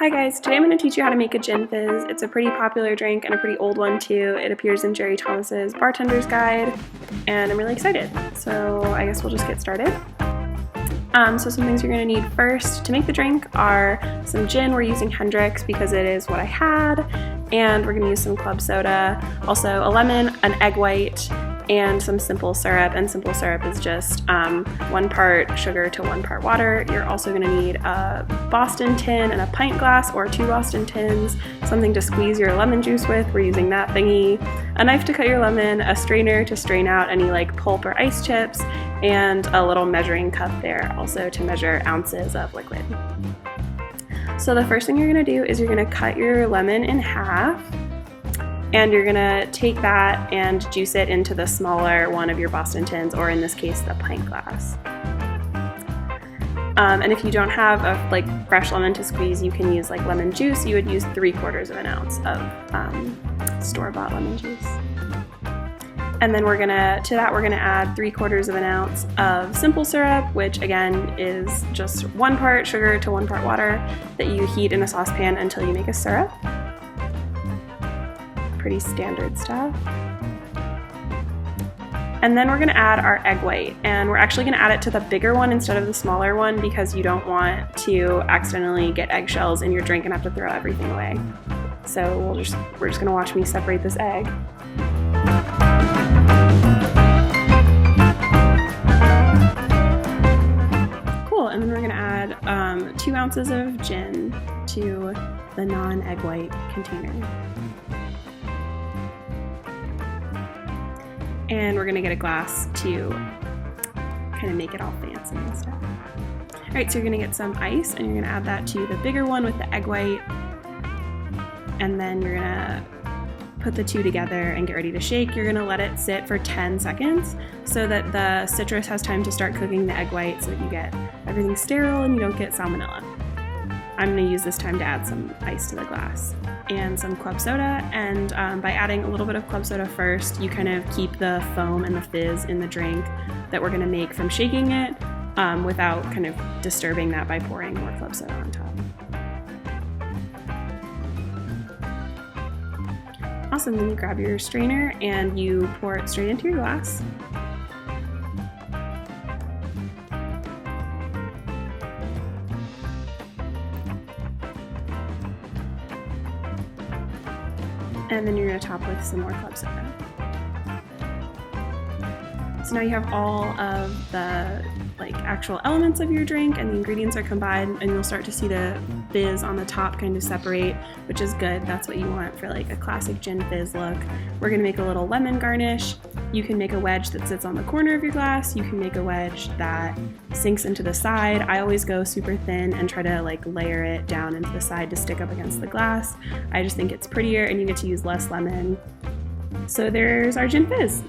Hi guys, today I'm going to teach you how to make a gin fizz. It's a pretty popular drink and a pretty old one too. It appears in Jerry Thomas's Bartender's Guide and I'm really excited. So I guess we'll just get started. So some things you're going to need first to make the drink are some gin. We're using Hendrick's because it is what I had, and we're going to use some club soda, also a lemon, an egg white, and some simple syrup. And simple syrup is just 1 part sugar to 1 part water. You're also going to need a Boston tin and a pint glass or 2 Boston tins, something to squeeze your lemon juice with, we're using that thingy, a knife to cut your lemon, a strainer to strain out any like pulp or ice chips, and a little measuring cup there also to measure ounces of liquid. So the first thing you're going to do is you're going to cut your lemon in half, and you're gonna take that and juice it into the smaller one of your Boston tins, or in this case, the pint glass. And if you don't have a fresh lemon to squeeze, you can use like lemon juice. You would use 3/4 of an ounce of store-bought lemon juice. And then we're gonna add 3/4 of an ounce of simple syrup, which again is just 1 part sugar to 1 part water that you heat in a saucepan until you make a syrup. Pretty standard stuff. And then we're going to add our egg white, and we're actually going to add it to the bigger one instead of the smaller one because you don't want to accidentally get eggshells in your drink and have to throw everything away. So we're just going to watch me separate this egg. Cool, and then we're going to add 2 ounces of gin to the non-egg white container. And we're gonna get a glass to kind of make it all fancy and stuff. All right, so you're gonna get some ice and you're gonna add that to the bigger one with the egg white. And then you're gonna put the two together and get ready to shake. You're gonna let it sit for 10 seconds so that the citrus has time to start cooking the egg white so that you get everything sterile and you don't get salmonella. I'm gonna use this time to add some ice to the glass and some club soda, and by adding a little bit of club soda first, you kind of keep the foam and the fizz in the drink that we're gonna make from shaking it without kind of disturbing that by pouring more club soda on top. Awesome, then you grab your strainer and you pour it straight into your glass. And then you're going to top with some more club soda. So now you have all of the actual elements of your drink and the ingredients are combined, and you'll start to see the fizz on the top kind of separate, which is good. That's what you want for like a classic gin fizz look. We're going to make a little lemon garnish. You can make a wedge that sits on the corner of your glass. You can make a wedge that sinks into the side. I always go super thin and try to layer it down into the side to stick up against the glass. I just think it's prettier and you get to use less lemon. So there's our gin fizz.